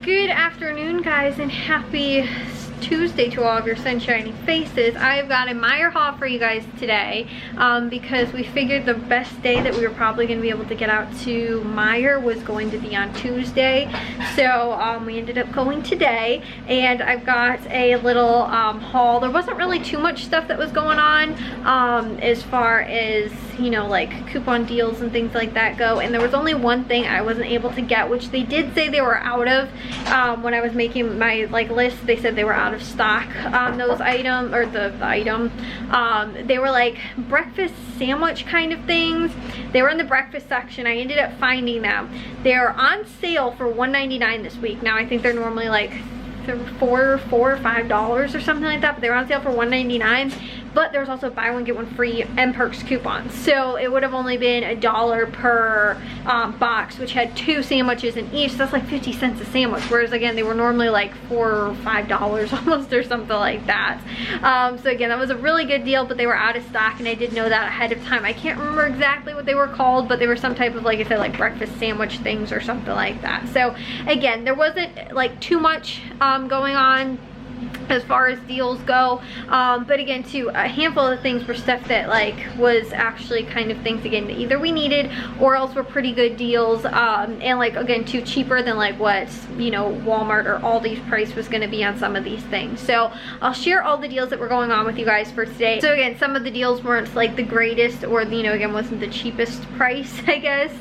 Good afternoon, guys, and happy Tuesday to all of your sunshiny faces. I've got a Meijer haul for you guys today because we figured the best day that we were probably going to be able to get out to Meijer was going to be on Tuesday. So we ended up going today, and I've got a little haul. There wasn't really too much stuff that was going on as far as, you know, like coupon deals and things like that go, and there was only one thing I wasn't able to get, which they did say they were out of when I was making my list. They said they were out of stock on those items, or the item. They were like breakfast sandwich kind of things. They were in the breakfast section. I ended up finding them. They're on sale for $1.99 this week. Now I think they're normally like $4 or $5 or something like that, but they were on sale for $1.99. But there's also buy one get one free and perks coupons, so it would have only been $1 per box, which had 2 sandwiches in each. So that's like 50 cents a sandwich, whereas again they were normally like $4 or $5 almost, or something like that. So again, that was a really good deal, but they were out of stock, and I did know that ahead of time. I can't remember exactly what they were called, but they were some type of, like I said, like breakfast sandwich things or something like that. So again, there wasn't like too much going on as far as deals go, but again, too, a handful of things were stuff that like was actually kind of things again that either we needed or else were pretty good deals, and like again too cheaper than like what, you know, Walmart or Aldi's price was going to be on some of these things. So I'll share all the deals that were going on with you guys for today. So again, some of the deals weren't like the greatest, or, you know, again wasn't the cheapest price, I guess,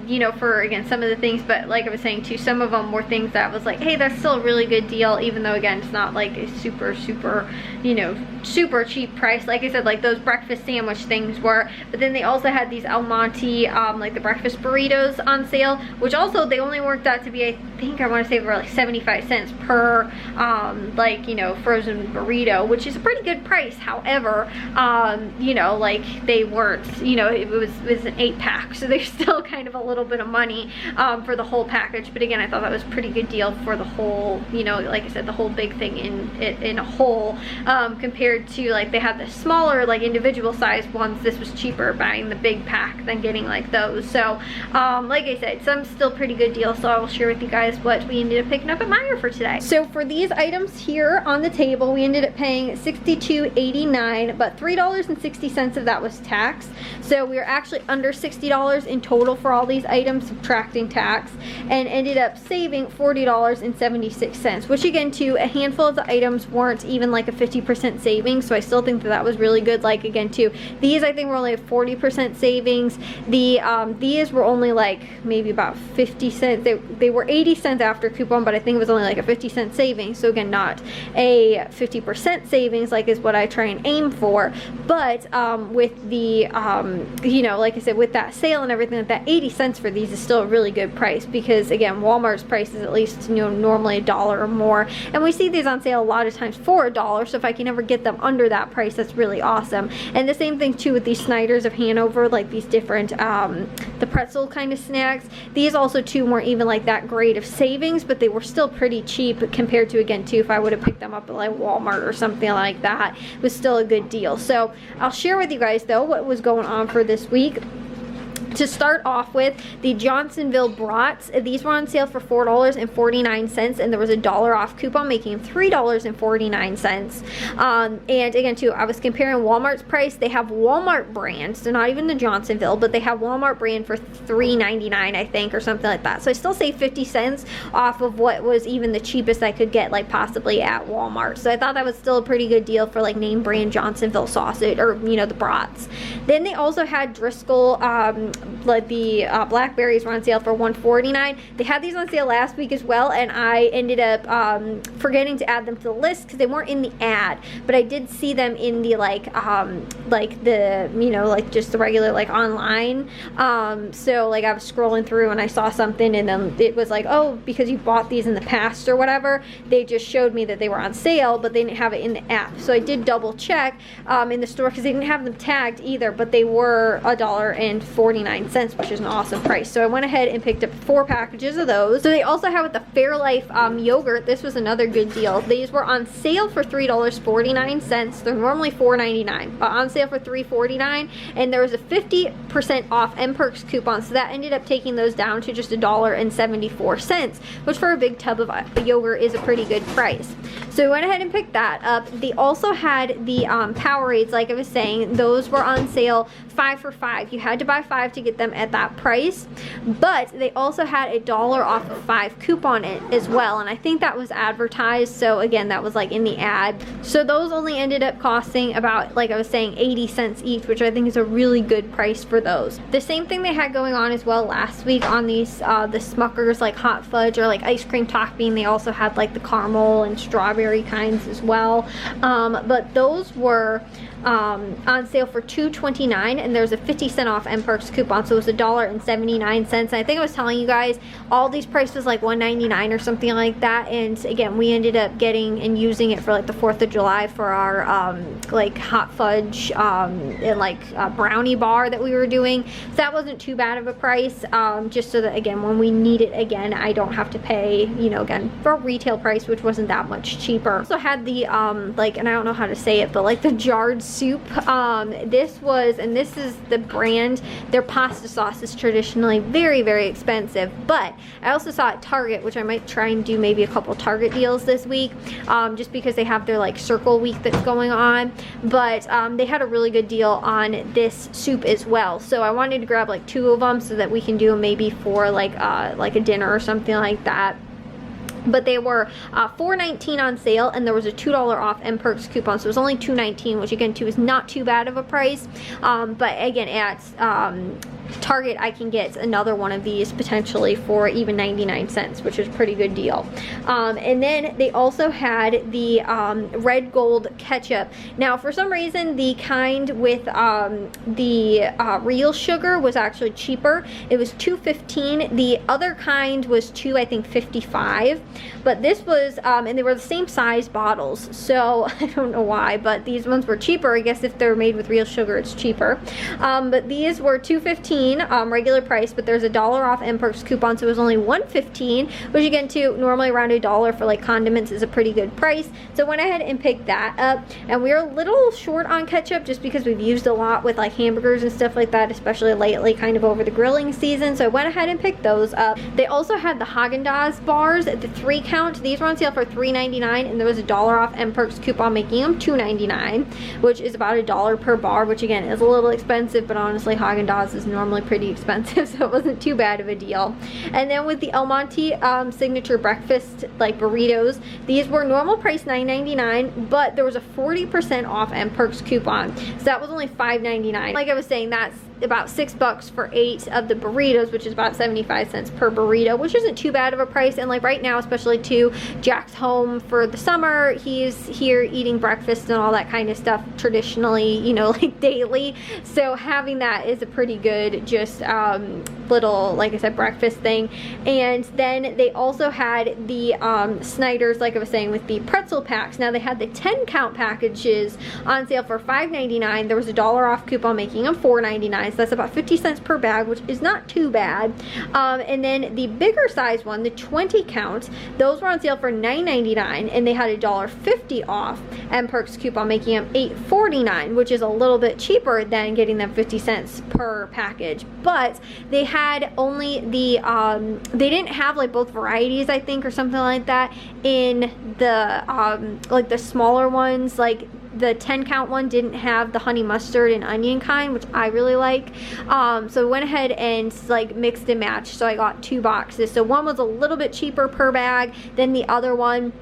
you know, for again some of the things, but like I was saying too, some of them were things that was like, hey, that's still a really good deal, even though again it's not like a super, you know, super cheap price. Like I said, like those breakfast sandwich things were, but then they also had these El Monte, like the breakfast burritos on sale, which also they only worked out to be, I think I want to say they were like 75 cents per like, you know, frozen burrito, which is a pretty good price. However, you know, like they weren't, you know, it was an 8-pack, so they're still kind of a little bit of money for the whole package. But again, I thought that was a pretty good deal for the whole, you know, like I said, the whole big thing in a whole, compared to like they had the smaller like individual size ones. This was cheaper buying the big pack than getting like those. So like I said, some still pretty good deals, so I will share with you guys what we ended up picking up at Meijer for today. So for these items here on the table, we ended up paying $62.89, but $3.60 of that was tax, so we were actually under $60 in total for all these items, subtracting tax, and ended up saving $40.76, which again too, a handful of the items weren't even like a 50% savings, so I still think that that was really good. Like again too, these I think were only a 40% savings. These were only like maybe about 50 cents. They were 80 cents after coupon, but I think it was only like a 50-cent savings, so again not a 50% savings like is what I try and aim for. But with the you know, like I said, with that sale and everything like that, 80 cents for these is still a really good price, because again Walmart's price is at least, you know, normally $1 or more, and we see these on sale a lot of times for $1, so if I can ever get them under that price, that's really awesome. And the same thing too with these Snyder's of Hanover, like these different the pretzel kind of snacks. These also too weren't even like that great of savings, but they were still pretty cheap compared to, again too, if I would have picked them up at like Walmart or something like that, it was still a good deal. So I'll share with you guys though what was going on for this week. To start off with, the Johnsonville brats, these were on sale for $4.49, and there was a $1 off coupon, making them $3.49. And again too, I was comparing Walmart's price. They have Walmart brand, so not even the Johnsonville, but they have Walmart brand for $3.99 I think, or something like that. So I still save 50 cents off of what was even the cheapest I could get, like possibly at Walmart. So I thought that was still a pretty good deal for like name brand Johnsonville sausage, or, you know, the brats. Then they also had Driscoll, like the blackberries were on sale for $1.49. They had these on sale last week as well, and I ended up forgetting to add them to the list because they weren't in the ad, but I did see them in the like the, you know, like just the regular like online. So like I was scrolling through and I saw something, and then it was like, oh, because you bought these in the past or whatever, they just showed me that they were on sale, but they didn't have it in the app. So I did double check in the store, because they didn't have them tagged either, but they were $1.49 $4.99, which is an awesome price. So I went ahead and picked up 4 packages of those. So they also have with the Fairlife yogurt. This was another good deal. These were on sale for $3.49. They're normally $4.99, but on sale for $3.49, and there was a 50% off M-Perks coupon, so that ended up taking those down to just $1.74, which for a big tub of yogurt is a pretty good price. So we went ahead and picked that up. They also had the Powerades, like I was saying. Those were on sale 5 for $5. You had to buy 5 to get them at that price, but they also had $1 off of 5 coupon as well, and I think that was advertised, so again, that was like in the ad. So those only ended up costing about, like I was saying, 80 cents each, which I think is a really good price for those. The same thing they had going on as well last week on these the Smuckers, like hot fudge or like ice cream topping. They also had like the caramel and strawberry kinds as well, but those were on sale for $2.29, and there's a 50% off M-Perks coupon, so it was $1.79. And I think I was telling you guys all these prices like $1.99 or something like that, and again, we ended up getting and using it for like the 4th of July for our like hot fudge and like brownie bar that we were doing. So that wasn't too bad of a price, just so that again, when we need it again, I don't have to pay, you know, again, for retail price, which wasn't that much cheaper. Also had the like, and I don't know how to say it, but like the jarred soup. This was, and this is the brand, their pasta sauce is traditionally very, very expensive, but I also saw at Target, which I might try and do maybe a couple Target deals this week, just because they have their like circle week that's going on, but they had a really good deal on this soup as well, so I wanted to grab like 2 of them so that we can do them maybe for like a dinner or something like that. But they were $4.19 on sale, and there was a $2 off M-Perks coupon, so it was only $2.19, which again too is not too bad of a price. But again, at Target I can get another one of these potentially for even 99 cents, which is a pretty good deal. And then they also had the red gold ketchup. Now for some reason the kind with the real sugar was actually cheaper. It was $2.15. The other kind was I think $2.55, but this was and they were the same size bottles, so I don't know why, but these ones were cheaper. I guess if they're made with real sugar it's cheaper. But these were $2.15 regular price, but there's $1 off M-Perks coupon, so it was only $1.15, which again too, normally around $1 for like condiments is a pretty good price. So I went ahead and picked that up, and we are a little short on ketchup just because we've used a lot with like hamburgers and stuff like that, especially lately kind of over the grilling season, so I went ahead and picked those up. They also had the Haagen-Dazs bars at the 3 count. These were on sale for $3.99, and there was $1 off M-Perks coupon, making them $2.99, which is about $1 per bar, which again is a little expensive, but honestly Haagen-Dazs is normally pretty expensive, so it wasn't too bad of a deal. And then with the El Monte signature breakfast like burritos, these were normal price $9.99, but there was a 40% off M-Perks coupon, so that was only $5.99. Like I was saying, that's about $6 for 8 of the burritos, which is about 75 cents per burrito, which isn't too bad of a price. And like right now, especially too, Jack's home for the summer, he's here eating breakfast and all that kind of stuff traditionally, you know, like daily, so having that is a pretty good just little, like I said, breakfast thing. And then they also had the Snyder's, like I was saying, with the pretzel packs. Now they had the 10 count packages on sale for $5.99. There was $1 off coupon, making them $4.99, so that's about 50 cents per bag, which is not too bad. And then the bigger size one, the 20 count, those were on sale for $9.99, and they had $1.50 off M-Perks coupon, making them $8.49, which is a little bit cheaper than getting them 50 cents per package. But they had only the they didn't have like both varieties, I think, or something like that in the like the smaller ones. Like the 10 count one didn't have the honey mustard and onion kind, which I really like. So I went ahead and like mixed and matched, so I got 2 boxes. So one was a little bit cheaper per bag than the other one.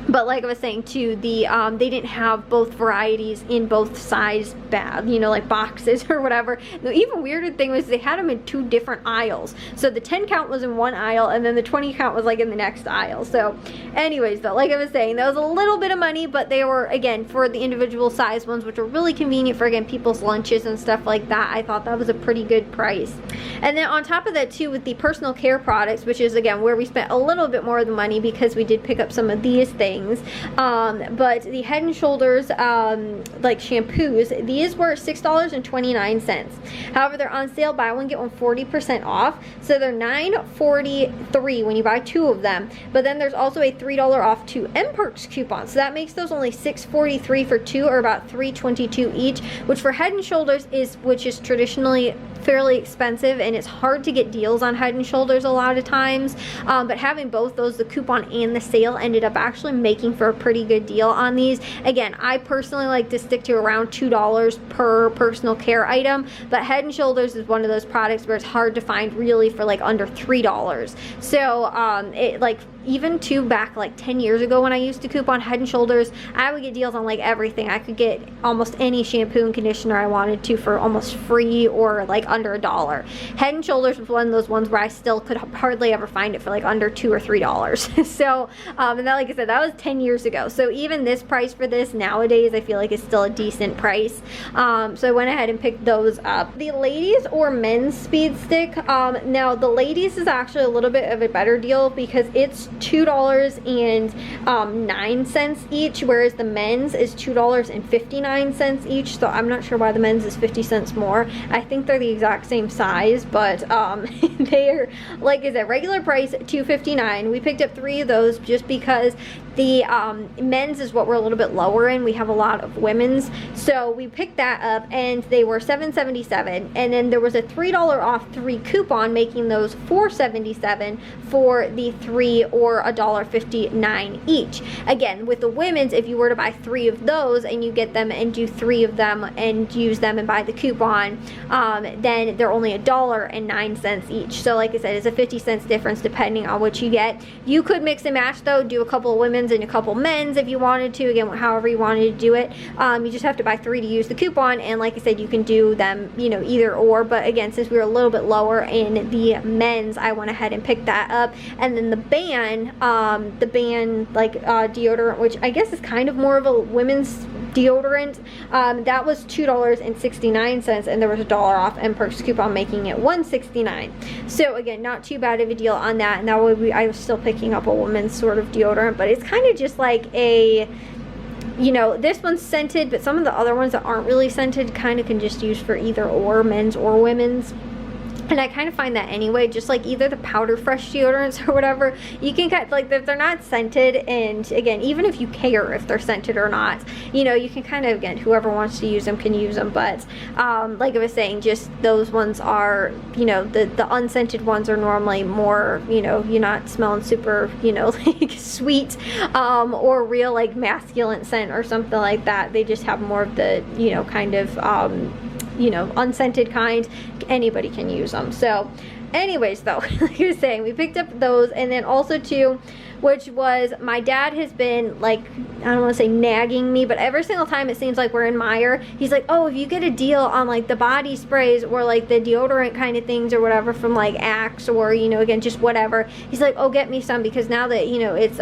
But like I was saying too, the they didn't have both varieties in both size bag, you know, like boxes or whatever. The even weirder thing was they had them in 2 different aisles. So the 10 count was in one aisle, and then the 20 count was like in the next aisle. So anyways, though, like I was saying, that was a little bit of money, but they were, again, for the individual size ones, which are really convenient for, again, people's lunches and stuff like that. I thought that was a pretty good price. And then on top of that too, with the personal care products, which is again where we spent a little bit more of the money because we did pick up some of these things. things. But the Head and Shoulders like shampoos, these were $6.29. However, they're on sale, buy one get one 40% off, so they're $9.43 when you buy 2 of them. But then there's also a $3 off 2 M-Perks coupon, so that makes those only $6.43 for 2, or about $3.22 each, which for Head and Shoulders which is traditionally fairly expensive, and it's hard to get deals on Head and Shoulders a lot of times. But having both those, the coupon and the sale, ended up actually making for a pretty good deal on these. Again, I personally like to stick to around $2 per personal care item, but Head and Shoulders is one of those products where it's hard to find really for like under $3. So it like, even back like 10 years ago when I used to coupon Head and Shoulders, I would get deals on like everything. I could get almost any shampoo and conditioner I wanted to for almost free, or like under $1. Head and Shoulders was one of those ones where I still could hardly ever find it for like under $2 or $3. So and that, like I said, that was 10 years ago. So even this price for this nowadays, I feel like is still a decent price. So I went ahead and picked those up. The ladies or men's speed stick, now the ladies is actually a little bit of a better deal because it's $2.09 each, whereas the men's is $2.59 each. So I'm not sure why the men's is 50 cents more. I think they're the exact same size, but they are, like I said, regular price $2.59. We picked up 3 of those just because the men's is what we're a little bit lower in. We have a lot of women's, so we picked that up, and they were $7.77, and then there was a $3 off 3 coupon, making those $4.77 for the 3, or $1.59 each. Again, with the women's, if you were to buy 3 of those and you get them and do 3 of them and use them and buy the coupon, then they're only $1.09 each. So like I said, it's a 50 cents difference depending on what you get. You could mix and match though, do a couple of women's and a couple men's if you wanted to, again, however you wanted to do it. You just have to buy 3 to use the coupon, and like I said, you can do them, you know, either or. But again, since we were a little bit lower in the men's, I went ahead and picked that up. And then the band like deodorant, which I guess is kind of more of a women's deodorant, that was $2.69, and there was a $1 off M-Perks coupon, making it $1.69. So again, not too bad of a deal on that. And that way I was still picking up a woman's sort of deodorant, but it's kind of just like a, you know, this one's scented, but some of the other ones that aren't really scented kind of can just use for either or, men's or women's. And I kind of find that anyway, just like either the powder fresh deodorants or whatever, you can kind of, like, if they're not scented, and again, even if you care if they're scented or not, you know, you can kind of, again, whoever wants to use them can use them. But like I was saying, just those ones are, you know, the unscented ones are normally more, you know, you're not smelling super, you know, like sweet or real like masculine scent or something like that. They just have more of the, you know, kind of you know, unscented kind. Anybody can use them. So anyways, though, like I was saying, we picked up those. And then also too, which was, my dad has been like, I don't want to say nagging me, but every single time it seems like we're in Meijer, he's like, oh, if you get a deal on like the body sprays or like the deodorant kind of things or whatever from like Axe, or, you know, again, just whatever, he's like, oh, get me some, because now that, you know, it's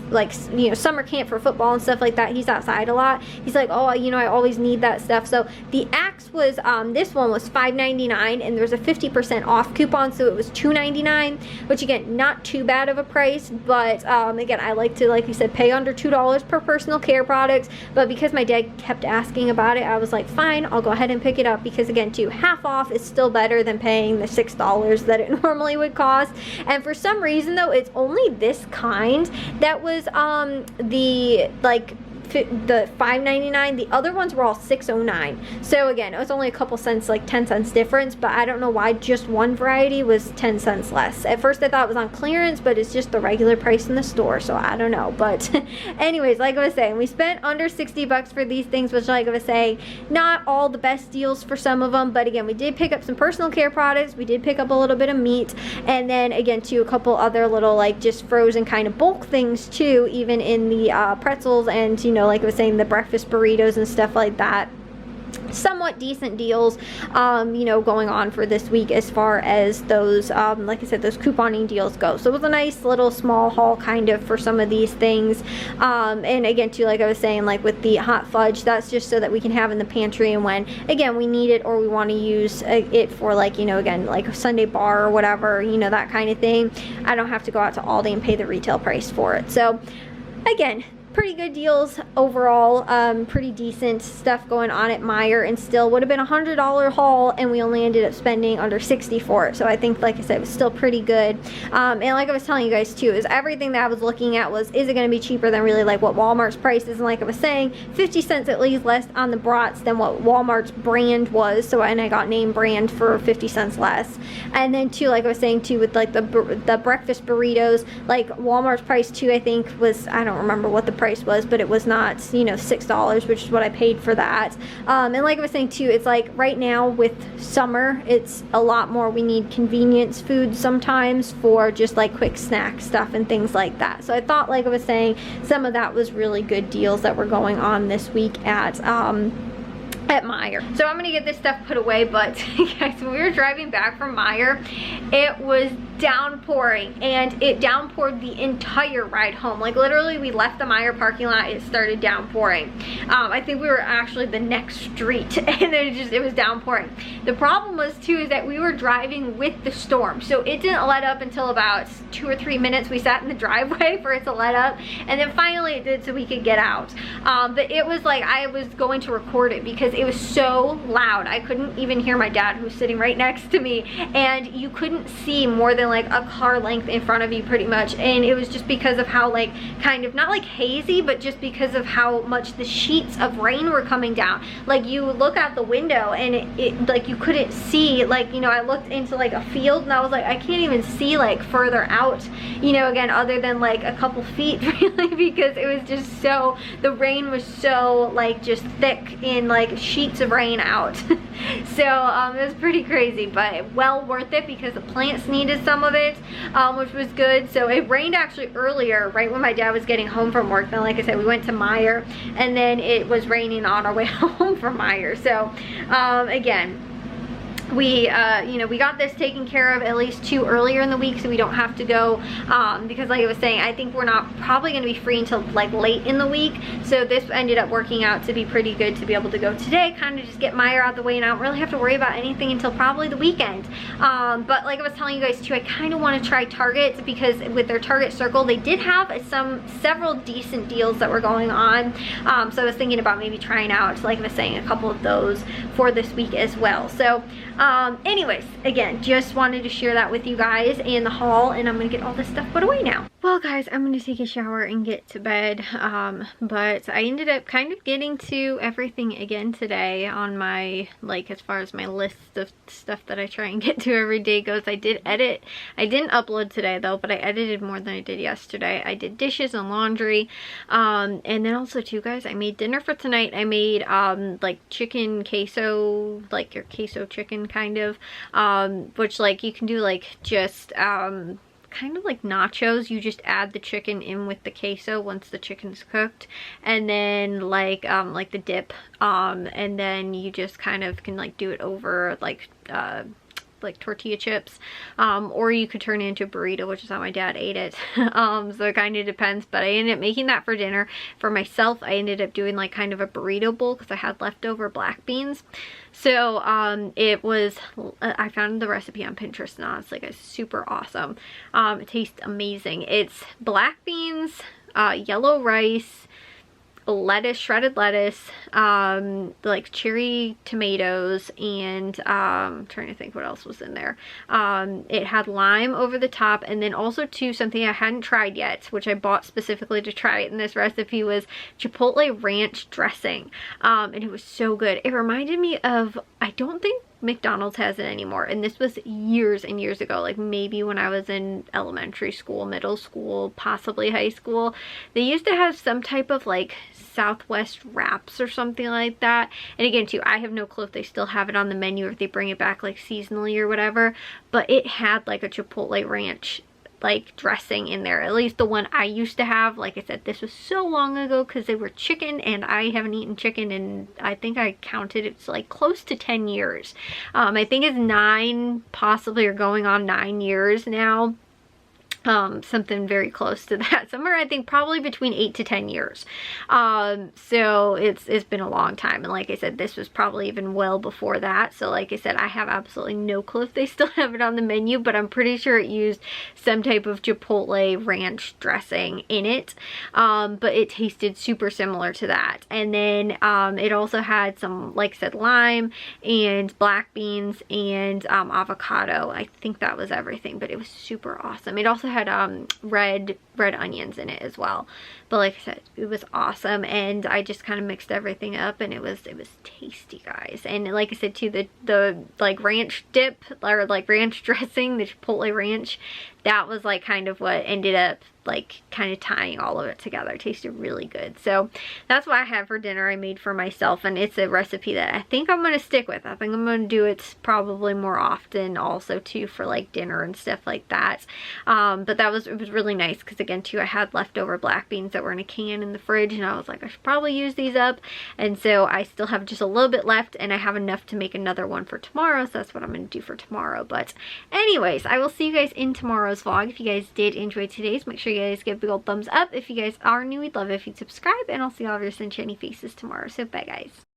like, you know, summer camp for football and stuff like that, he's outside a lot. He's like, oh, you know, I always need that stuff. So the Axe was, this one was $5.99, and there's a 50% off coupon, so it was $2.99, which again, not too bad of a price. But again, I like to, like you said, pay under $2 per personal care products. But because my dad kept asking about it, I was like, fine, I'll go ahead and pick it up, because again, too, half off is still better than paying the $6 that it normally would cost. And for some reason though, it's only this kind that was the like the $5.99. The other ones were all $6.09. So again, it was only a couple cents, like 10 cents difference, but I don't know why just one variety was 10 cents less. At first I thought it was on clearance, but it's just the regular price in the store, so I don't know. But anyways, like I was saying, we spent under 60 bucks for these things, which, like I was saying, not all the best deals for some of them. But again, we did pick up some personal care products, we did pick up a little bit of meat, and then again too, a couple other little like just frozen kind of bulk things too, even in the pretzels, and, you know, like I was saying, the breakfast burritos and stuff like that. Somewhat decent deals, you know, going on for this week as far as those, like I said, those couponing deals go. So it was a nice little small haul kind of for some of these things. And again too, like I was saying, like with the hot fudge, that's just so that we can have in the pantry, and when again we need it or we want to use it for, like, you know, again, like a Sunday bar or whatever, you know, that kind of thing, I don't have to go out to Aldi and pay the retail price for it. So again, pretty good deals overall. Pretty decent stuff going on at Meijer, and still would have been a $100 haul, and we only ended up spending under $60 for it. So I think, like I said, it was still pretty good. And like I was telling you guys too, is everything that I was looking at was, is it going to be cheaper than really like what Walmart's price is? And like I was saying, 50 cents at least less on the brats than what Walmart's brand was. So, and I got name brand for 50 cents less. And then too, like I was saying too, with like the breakfast burritos, like Walmart's price too, I think was, I don't remember what the price was, but it was not, you know, $6, which is what I paid for that. And like I was saying too, it's like right now with summer, it's a lot more, we need convenience food sometimes for just like quick snack stuff and things like that. So I thought, like I was saying, some of that was really good deals that were going on this week at Meijer. So I'm gonna get this stuff put away, but guys, when we were driving back from Meijer, it was downpouring, and it downpoured the entire ride home. Like literally, we left the Meijer parking lot, it started downpouring. I think we were actually the next street, and it was downpouring. The problem was too, is that we were driving with the storm, so it didn't let up until about 2 or 3 minutes. We sat in the driveway for it to let up, and then finally it did, so we could get out. But it was like, I was going to record it because it was so loud. I couldn't even hear my dad, who was sitting right next to me, and you couldn't see more than like a car length in front of you pretty much. And it was just because of how like kind of not like hazy, but just because of how much the sheets of rain were coming down. Like you look out the window and it like you couldn't see, like, you know, I looked into like a field and I was like, I can't even see like further out, you know, again, other than like a couple feet really, because it was just so, the rain was so like just thick in like sheets of rain out. So it was pretty crazy, but well worth it because the plants needed some of it, which was good. So it rained actually earlier, right when my dad was getting home from work. Then, like I said, we went to Meijer, and then it was raining on our way home from Meijer. So again, we you know, we got this taken care of at least 2 earlier in the week, so we don't have to go, because like I was saying, I think we're not probably going to be free until like late in the week. So this ended up working out to be pretty good to be able to go today, kind of just get Meijer out the way, and I don't really have to worry about anything until probably the weekend. But like I was telling you guys too, I kind of want to try Target, because with their Target Circle, they did have several decent deals that were going on. So I was thinking about maybe trying out, like I was saying, a couple of those for this week as well. So anyways, again, just wanted to share that with you guys and the haul, and I'm gonna get all this stuff put away now. Well guys, I'm gonna take a shower and get to bed, but I ended up kind of getting to everything again today on my, like, as far as my list of stuff that I try and get to every day goes. I did edit. I didn't upload today though, but I edited more than I did yesterday. I did dishes and laundry, and then also too guys, I made dinner for tonight. I made like chicken queso, like your queso chicken kind of, which like you can do like just kind of like nachos. You just add the chicken in with the queso once the chicken's cooked, and then like the dip, and then you just kind of can like do it over like tortilla chips, or you could turn it into a burrito, which is how my dad ate it. So it kind of depends, but I ended up making that for dinner. For myself, I ended up doing like kind of a burrito bowl because I had leftover black beans. So it was, I found the recipe on Pinterest, and it's like a super awesome. It tastes amazing. It's black beans, yellow rice, lettuce, shredded lettuce, like cherry tomatoes, and I'm trying to think what else was in there. It had lime over the top, and then also too, something I hadn't tried yet, which I bought specifically to try it in this recipe, was chipotle ranch dressing, and it was so good. It reminded me of, I don't think McDonald's has it anymore, and this was years and years ago, like maybe when I was in elementary school, middle school, possibly high school. They used to have some type of like Southwest wraps or something like that, and again too, I have no clue if they still have it on the menu or if they bring it back like seasonally or whatever, but it had like a chipotle ranch like dressing in there, at least the one I used to have. Like I said, this was so long ago because they were chicken, and I haven't eaten chicken, and I think I counted, it's like close to 10 years. I think it's 9 possibly, or going on 9 years now. something very close to that, somewhere I think probably between 8 to 10 years. So it's been a long time, and like I said, this was probably even well before that. So like I said, I have absolutely no clue if they still have it on the menu, but I'm pretty sure it used some type of Chipotle ranch dressing in it. But it tasted super similar to that. And then it also had some, like I said, lime and black beans and avocado. I think that was everything, but it was super awesome. It also had red onions in it as well. But like I said, it was awesome, and I just kind of mixed everything up, and it was tasty, guys. And like I said too, the like ranch dip, or like ranch dressing, the Chipotle ranch, that was like kind of what ended up like kind of tying all of it together. It tasted really good. So that's what I had for dinner. I made for myself, and it's a recipe that I think I'm going to stick with. I think I'm going to do it probably more often also too, for like dinner and stuff like that. But it was really nice, because again too, I had leftover black beans that were in a can in the fridge, and I was like, I should probably use these up. And so I still have just a little bit left, and I have enough to make another one for tomorrow. So that's what I'm going to do for tomorrow. But anyways, I will see you guys in tomorrow's vlog. If you guys did enjoy today's, make sure you guys give a big old thumbs up. If you guys are new, we'd love it if you'd subscribe, and I'll see all of your sunshiny faces tomorrow. So bye, guys.